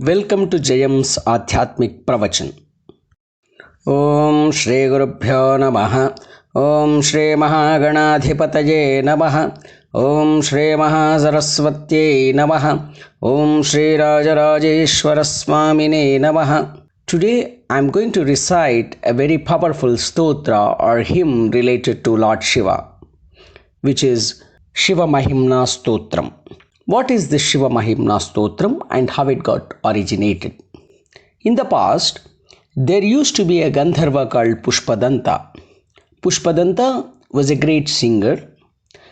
Welcome two जयम्स आध्यात्मिक प्रवचन। ओम श्री गुरुभ्यो नमः। ओम श्री महागणाधिपतये नमः। ओम श्री महासरस्वत्यै नमः। ओम श्री राजराजेश्वर स्वामिने नमः। Today I am going to recite a very powerful stotra or hymn related to Lord Shiva, which is Shiva Mahimna Stotram. What is this Shiva Mahimna Stotram and how it got originated? In the past, there used to be a Gandharva called Pushpadanta. Pushpadanta was a great singer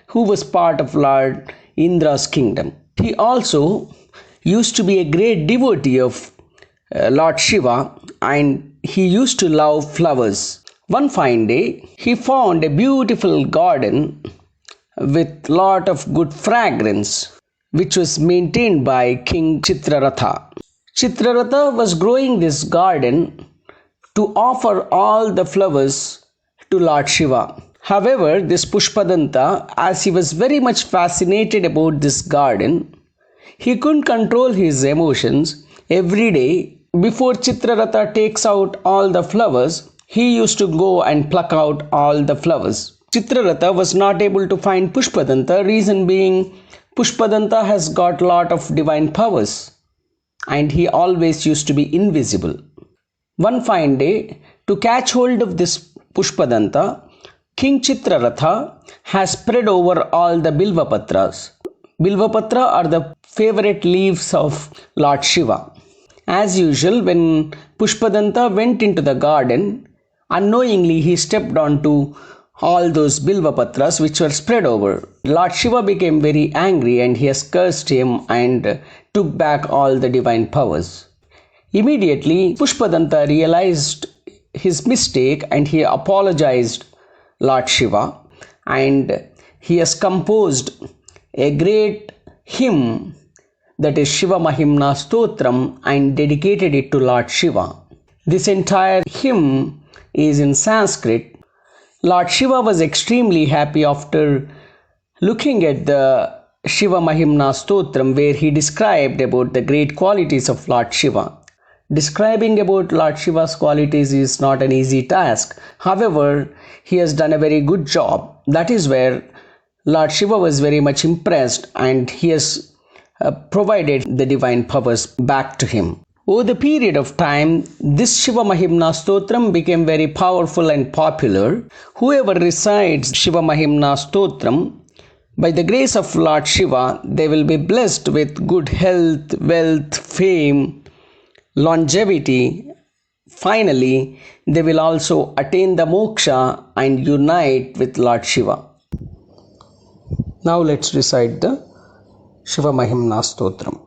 who was part of Lord Indra's kingdom. He also used to be a great devotee of Lord Shiva, and he used to love flowers. One fine day, he found a beautiful garden with lot of good fragrance, which was maintained by King Chitraratha. Chitraratha was growing this garden to offer all the flowers to Lord Shiva. However, this Pushpadanta, as he was very much fascinated about this garden, he couldn't control his emotions. Every day, before Chitraratha takes out all the flowers, he used to go and pluck out all the flowers. Chitraratha was not able to find Pushpadanta, reason being Pushpadanta has got lot of divine powers and he always used to be invisible. One fine day, to catch hold of this Pushpadanta, King Chitraratha has spread over all the Bilvapatras. Bilvapatra are the favorite leaves of Lord Shiva. As usual, when Pushpadanta went into the garden, unknowingly he stepped onto all those Bilvapatras which were spread over. Lord Shiva became very angry and he has cursed him and took back all the divine powers. Immediately, Pushpadanta realized his mistake and he apologized Lord Shiva, and he has composed a great hymn, that is Shiva Mahimna Stotram, and dedicated it to Lord Shiva. This entire hymn is in Sanskrit. Lord Shiva was extremely happy after looking at the Shiva Mahimna Stotram, where he described about the great qualities of Lord Shiva. Describing about Lord Shiva's qualities is not an easy task. However, he has done a very good job. That is where Lord Shiva was very much impressed and he has provided the divine powers back to him. Over the period of time, this Shiva Mahimna Stotram became very powerful and popular. Whoever recites Shiva Mahimna Stotram, by the grace of Lord Shiva, they will be blessed with good health, wealth, fame, longevity. Finally, they will also attain the moksha and unite with Lord Shiva. Now let's recite the Shiva Mahimna Stotram.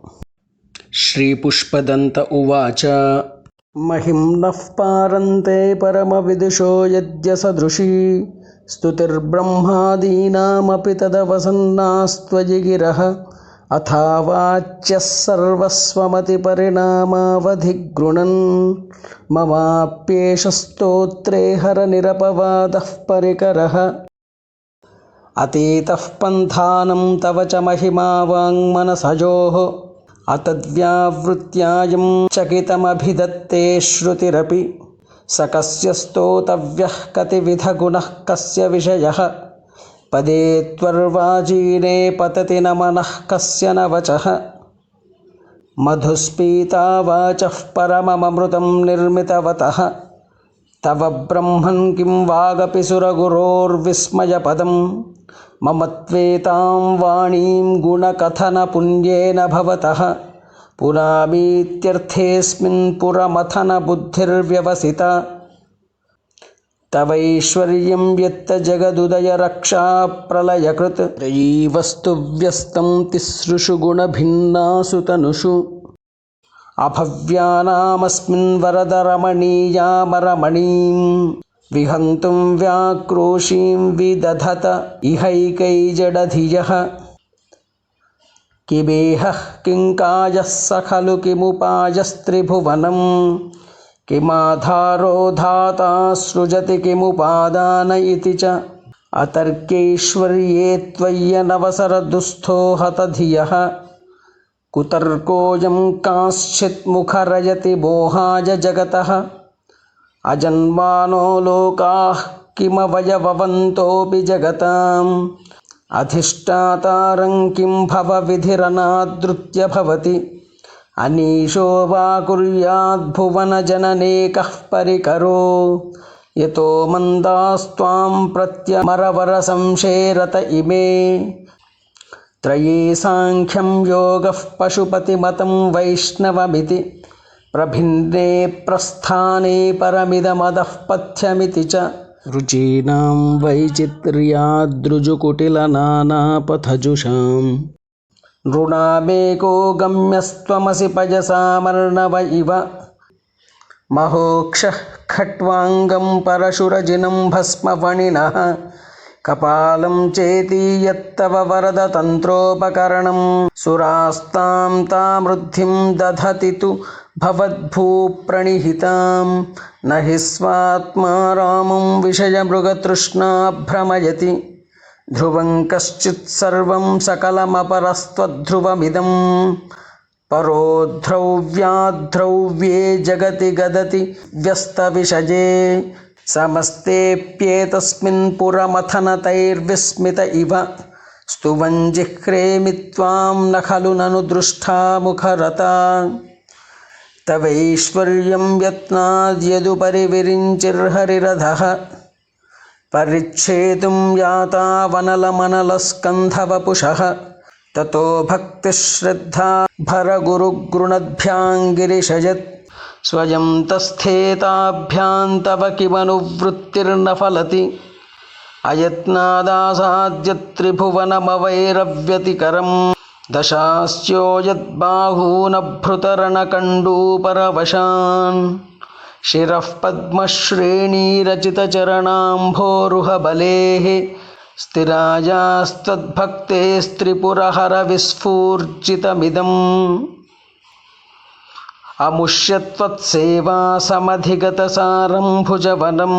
Shri Pushpadanta Uvacha Mahimnah Parante Paramavidusho Yadya Sadrushi Stutir Brahmadinam Apitadavasannastvaji Athavacyas Sarvasvamati Parinamavadhigrunan Mamapyesha Stotre Hara Nirapavadah Parikaraha Atitah Panthanam Tavacha Mahima Vang Manasajoho Atadvyavruttyayam Chakitamabhidatte Shrutirapi Sakasya Stotavyah Katividha Gunah Kasya Vishayah Pade Tvarvajine Patati Namanah Kasya Navachaha Madhuspita Vachah Paramamamrutam Nirmitavataha Tava Brahman Kim Vagapi Suraguror Vismaya Padam Mamatvetam Vanim Gunakathana Punyena Bhavataha Puramityarthesmin Puramathana Buddhir Vyavasita Tavaishwaryam Yatta Jagadudaya Raksha Pralayakrit Vastu Vyastam Tisrushu Guna Bhinna Sutanushu Abhavyanāmasmin Varadaramaniyamaramanim Vihantum Vyakroshim Vidadhata Ihaikai Jadadhiyaha Kibehah Kinkayas Sakhalu Kimupajastribhuvanam Kimadharo Dhata Srujati Kimupadana Iticha Atarkeshwarye Tvaya Navasara Dustho Hatadhiyaha कुतर्कोऽयं कांश्चित् मुखरजति मोहाय जगतः अजन्मानो लोकाः किमवयववन्तोऽपि जगताम् अधिष्ठातारं किं भवविधिरनादृत्य भवति अनीशो वा कुर्याद्भुवनजनने कः परिकरो यतो मन्दास्त्वां प्रत्यमरवरसंशेरत इमे त्रये साङ्ख्यं योगः पशुपतिमतं वैष्णवमिति प्रभिन्ने प्रस्थाने परमिदमदः पथ्यमिति च रुचीनां वैचित्र्याद्रुजुकुटिलनानापथजुषाम् नृणामेको गम्यस्त्वमसि पयसामर्णव इव महोक्षः खट्वाङ्गं परशुरजिनं भस्मफणिनः कपालं चेति यत्तव वरदतन्त्रोपकरणं सुरास्तां तामृद्धिं दधति तु भवद्भूप्रणिहितां न हि स्वात्मा रामं विषयमृगतृष्णा भ्रमयति ध्रुवं कश्चित् सर्वं सकलमपरस्त्वध्रुवमिदं परो ध्रव्याध्रव्ये जगति गदति व्यस्तविषये समस्तेऽप्येतस्मिन् पुरमथनतैर्विस्मित इव स्तुवन् जिह्रेमि त्वां न खलु ननु दृष्टा मुखरता तवैश्वर्यं यत्नाद्यदुपरि विरिञ्चिर्हरिरधः परिच्छेतुं याता वनलमनलस्कन्धवपुषः ततो भक्तिश्रद्धा भरगुरुगृणद्भ्यां गिरिशयत् स्वयं तस्थेताभ्यां तव किमनुवृत्तिर्न फलति अयत्नादासाद्यत्रिभुवनमवैरव्यतिकरं दशास्यो यद्बाहूनभृतरणकण्डूपरवशान् शिरः पद्मश्रेणीरचितचरणाम्भोरुहबलेः स्थिरायास्त्वद्भक्तेस्त्रिपुरहरविस्फूर्जितमिदम् अमुष्यत्वत्सेवासमधिगतसारं भुजवनं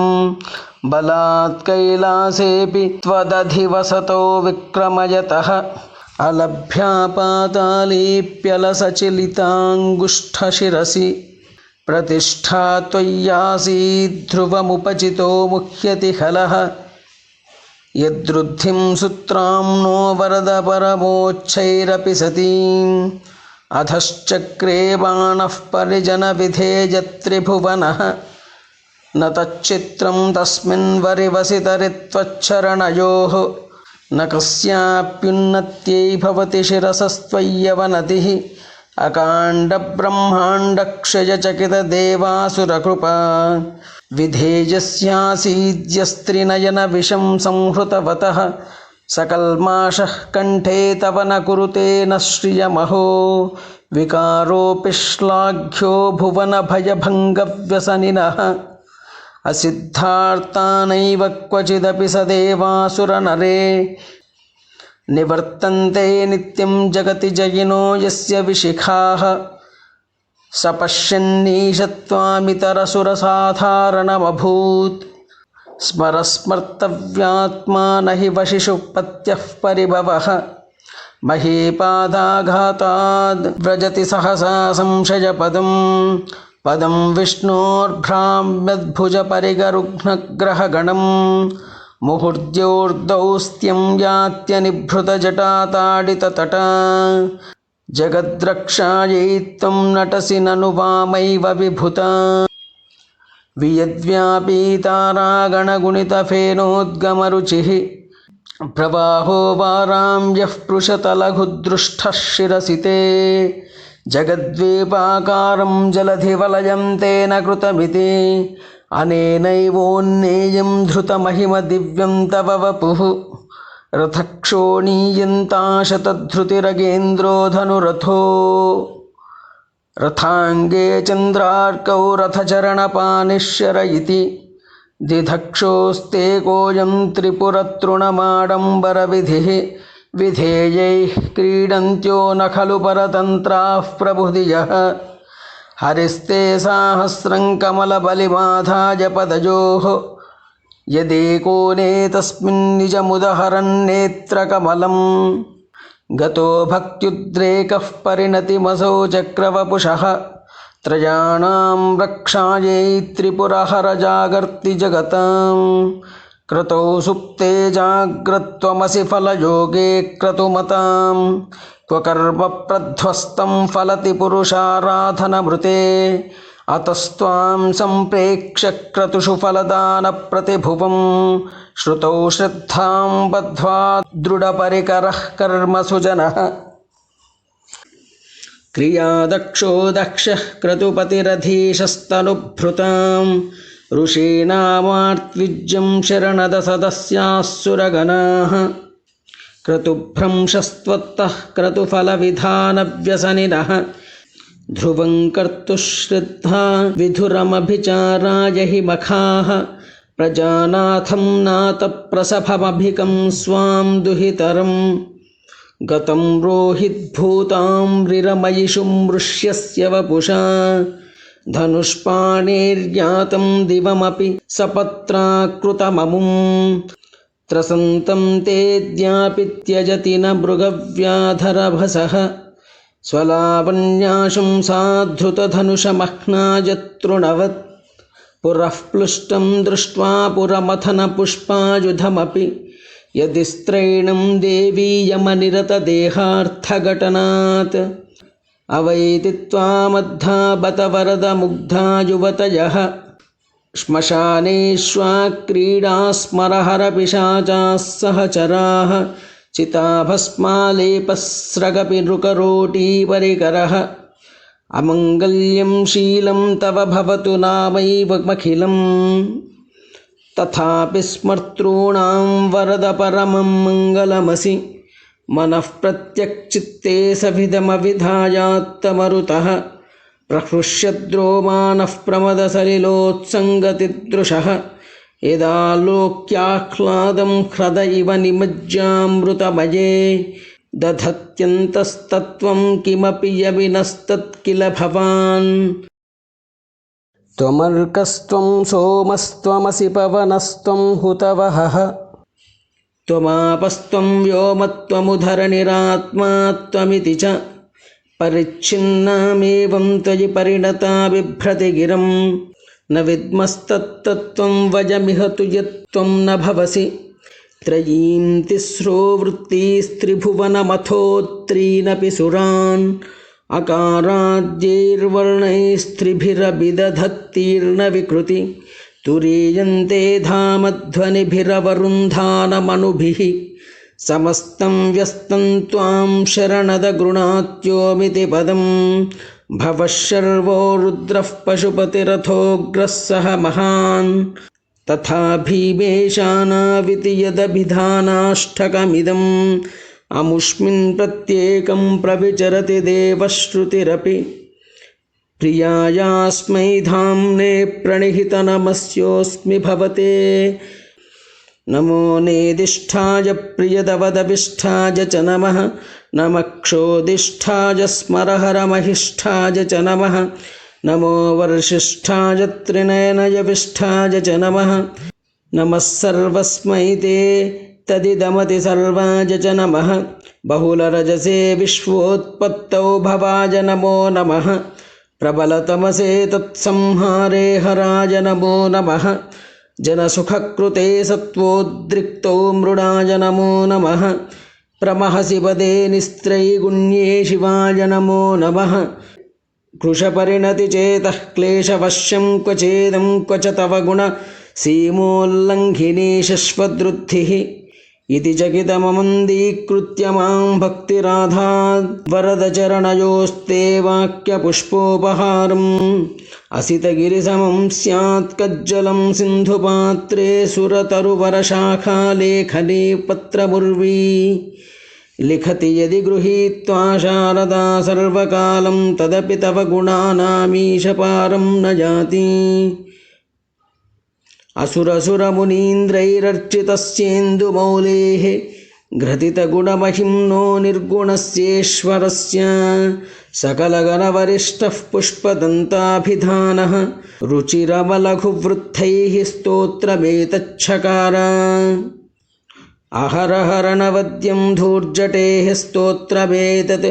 बलात् कैलासेऽपि त्वदधिवसतो विक्रमयतः अलभ्यापातालेऽप्यलसचिलिताङ्गुष्ठशिरसि प्रतिष्ठा त्वय्यासीद्ध्रुवमुपचितो मुह्यति खलः यद्रुद्धिं सुत्राम्नो वरद परमोच्छैरपि सतीम् अधश्चक्रे बाणः परिजनविधेयत्रिभुवनः न तच्चित्रं तस्मिन् वरिवसितरित्वच्चरणयोः न कस्याप्युन्नत्यै भवति शिरसस्त्वय्यवनतिः अकाण्डब्रह्माण्डक्षयचकितदेवासुरकृपा विधेयस्यासीद्यस्त्रिनयनविषं संहृतवतः सकल्माषः कण्ठे तव न कुरुते न श्रियमहो विकारोऽपि श्लाघ्यो भुवनभयभङ्गव्यसनिनः असिद्धार्तानैव क्वचिदपि स देवासुरनरे निवर्तन्ते नित्यं जगति जयिनो यस्य विशिखाः स पश्यन्नीशत्वामितरसुरसाधारणमभूत् स्मरस्मर्तव्यात्मा न हि वशिषुः पत्यः परिभवः महीपादाघाताद् व्रजति सहसा संशयपदं पदं विष्णोर्भ्राम्यद्भुजपरिगरुघ्नग्रहगणं मुहुर्द्योर्दौस्त्यं यात्यनिभृतजटाताडिततटा जगद्रक्षायै त्वं नटसि ननु वामैव विभुता वियद्व्यापीतारागणगुणितफेनोद्गमरुचिः प्रवाहो वारां यः पृषतलघुदृष्टः शिरसि ते जगद्वीपाकारं जलधिवलयं तेन कृतमिति अनेनैवोन्नेयं धृतमहिमदिव्यं तव वपुः रथक्षोणीयन्ताशतधृतिरगेन्द्रो धनुरथो रथाङ्गे चन्द्रार्कौ रथचरणपानिश्चर इति दिधक्षोस्ते कोऽयं त्रिपुरतृणमाडम्बरविधिः विधेयैः क्रीडन्त्यो न खलु परतन्त्राः प्रबुधियः हरिस्ते साहस्रं कमलबलिमाधाय पदयोः यदेको नेतस्मिन् निजमुदहरन्नेत्रकमलं गतो भक्त्युद्रेकः परिणतिमसौ चक्रवपुषः त्रयाणां रक्षायै त्रिपुरहर जागर्ति जगतां क्रतौ सुप्ते जाग्रत्वमसि फलयोगे क्रतुमतां क्व कर्मप्रध्वस्तं फलति पुरुषाराधनमृते अतस्त्वां सम्प्रेक्ष्य क्रतुषु फलदानप्रतिभुवं श्रुतौ श्रद्धां बद्ध्वा दृढपरिकरः कर्मसु जनः क्रियादक्षो दक्षः क्रतुपतिरधीशस्तनुभृतां ऋषीणामार्त्विज्यं शरणदसदस्याः सुरगणाः क्रतुभ्रंशस्त्वत्तः क्रतुफलविधानव्यसनिनः ध्रुवं कर्तुश्रद्धा विधुरमभिचाराय हि मखाः प्रजानाथं नातप्रसभमभिकं स्वां दुहितरम् गतं रोहिद्भूताम्रिरमयिषु मृष्यस्य वपुषा धनुष्पाणेर्यातं दिवमपि सपत्राकृतममुं त्रसन्तं तेऽद्यापि त्यजति न मृगव्याधरभसः स्वलावण्याशं साधृतधनुषमह्नाजतृणवत् पुरः प्लुष्टं दृष्ट्वा पुरमथनपुष्पायुधमपि यदि स्त्रैणं देवीयमनिरतदेहार्थघटनात् अवैति त्वामद्धा बत वरदमुग्धा युवतयः श्मशानेष्वाक्रीडास्मरहरपिशाचाः सहचराः चिताभस्मालेपस्रगपि नृकरोटीपरिकरः अमङ्गल्यं शीलं तव भवतु नामैवमखिलम् तथापि स्मर्तॄणां वरद परमं मङ्गलमसि मनः प्रत्यक्चित्ते सभिदमविधायात्तमरुतः प्रहृष्यद्रोमानः प्रमदसलिलोत्सङ्गतिदृशः यदालोक्याह्लादं ह्रद इव निमज्जामृतमये दधत्यन्तस्तत्त्वं किमपि यविनस्तत्किल भवान् त्वमर्कस्त्वं सोमस्त्वमसि पवनस्त्वं हुतवहः त्वमापस्त्वं व्योमत्वमुधरणिरात्मा त्वमिति च परिच्छिन्नामेवं त्वयि परिणता बिभ्रति गिरं न विद्मस्तत्तत्त्वं वयमिह तु यत्त्वं न भवसि त्रयीं तिस्रो वृत्तिस्त्रिभुवनमथोत्रीनपि सुरान् अकाराद्यैर्वर्णैस्त्रिभिरभिदधत्तीर्णविकृति तुरीयन्ते धामध्वनिभिरवरुन्धानमनुभिः समस्तं व्यस्तं त्वां शरणदगृणात्योमिति पदं भवः शर्वो रुद्रः पशुपतिरथोग्रः सह महान् तथा भीमेशानाविति यदभिधानाष्टकमिदम् अमुष्मिन् प्रत्येकं प्रविचरति देवश्रुतिरपि प्रियायास्मै धाम्ने प्रणिहितनमस्योऽस्मि भवते नमो नेदिष्ठाय प्रियदवदभिष्ठाय च नमः नमक्षोदिष्ठाय स्मरहरमहिष्ठाय च नमः नमो वर्षिष्ठाय त्रिनयनयविष्ठाय च नमः नमः सर्वस्मै ते तदिदमति सर्वाय च नमः बहुलरजसे विश्वोत्पत्तौ भवाय नमो नमः प्रबलतमसे तत्संहारे हराय नमो नमः जनसुखकृते सत्त्वोद्रिक्तौ मृडाय नमो नमः प्रमहसि पदे निस्त्रैगुण्ये शिवाय नमो नमः कृशपरिणतिचेतः क्लेशवश्यं क्वचेदं क्व च तव गुणसीमोल्लङ्घिनी शश्वद्वृद्धिः इति चकितममन्दीकृत्य मां भक्तिराधाद् वरदचरणयोस्ते वाक्यपुष्पोपहारम् असितगिरिसमं स्यात् कज्जलं सिन्धुपात्रे सुरतरुवरशाखालेखनी पत्रमुर्वी लिखति यदि गृहीत्वा शारदा सर्वकालं तदपि तव गुणानामीशपारं न जाति असुरसुरमुनीन्द्रैरर्चितस्येन्दुमौलेः घ्रथितगुणमहिम्नो निर्गुणस्येश्वरस्य सकलगणवरिष्ठः पुष्पदन्ताभिधानः रुचिरमलघुवृद्धैः स्तोत्रमेतच्छकार अहरहरणवद्यं धूर्जटेः स्तोत्रमेतत्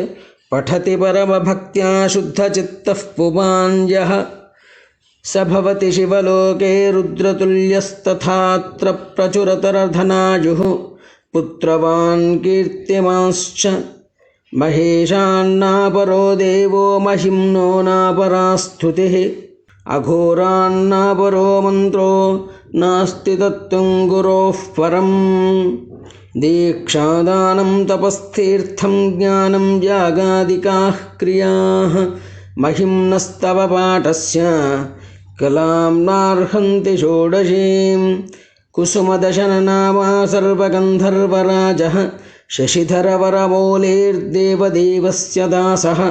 पठति परमभक्त्या शुद्धचित्तः पुमान्यः स भवति शिवलोके रुद्रतुल्यस्तथात्र प्रचुरतरधनायुः पुत्रवान् कीर्तिमांश्च महेशान्नापरो देवो महिम्नो नापरा स्तुतिः अघोरान्नापरो मन्त्रो नास्ति तत्त्वं गुरोः परम् दीक्षादानं तपस्थीर्थं ज्ञानं यागादिकाः क्रियाः महिम्नस्तव पाठस्य कलां नार्हन्ति षोडशीं कुसुमदशननामा सर्वगन्धर्वराजः शशिधरवरमौलेर्देवदेवस्य दासः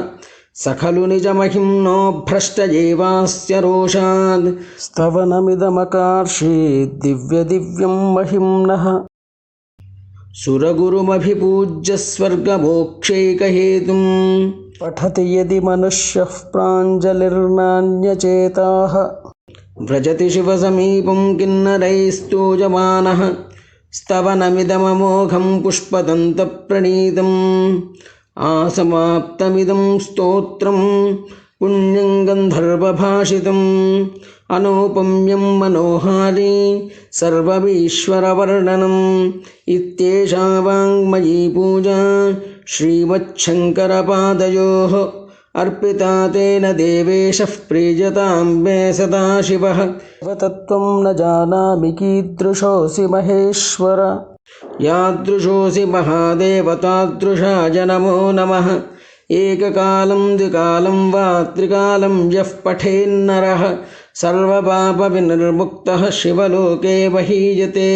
स खलु निजमहिम्नो भ्रष्टजीवास्य रोषात् स्तवनमिदमकार्षीत् दिव्यदिव्यं महिम्नः सुरगुरुमभिपूज्य स्वर्गमोक्षैकहेतुं पठति यदि मनुष्यः प्राञ्जलिर्नान्यचेताः व्रजति शिवसमीपं किन्नरैस्तूयमानः स्तवनमिदममोघं पुष्पदन्तप्रणीतम् आसमाप्तमिदं स्तोत्रं पुण्यं गन्धर्वभाषितम् अनौपम्यं मनोहारी सर्वमीश्वरवर्णनम् इत्येषा वाङ्मयी पूजा श्रीमच्छङ्करपादयोः अर्पिता तेन देवेशः प्रीयतां मे सदाशिवः तत्त्वं न जानामि कीदृशोऽसि महेश्वर यादृशोऽसि महादेव तादृशाय नमो नमः एककालं द्विकालं वा त्रिकालं यः पठेन्नरः सर्वपापविनिर्मुक्तः शिवलोके महीयते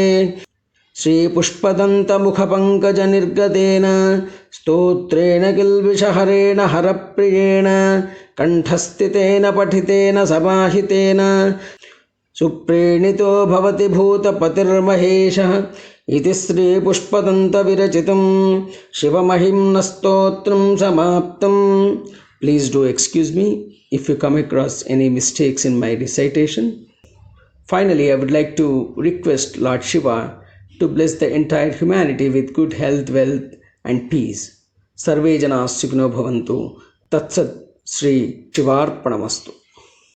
श्रीपुष्पदन्तमुखपङ्कजनिर्गतेन स्तोत्रेण किल्बिषहरेण हरप्रियेण कण्ठस्थितेन पठितेन समाहितेन सुप्रीणितो भवति भूतपतिर्महेशः इति श्रीपुष्पदन्तविरचितं शिवमहिम्नस्तोत्रं समाप्तम्. Please do excuse me if you come across any mistakes in my recitation. Finally, I would like to request Lord Shiva to bless the entire humanity with good health, wealth and peace. Sarve jana sukhino bhavantu. Tat Sat. Shri Shivarpanamastu.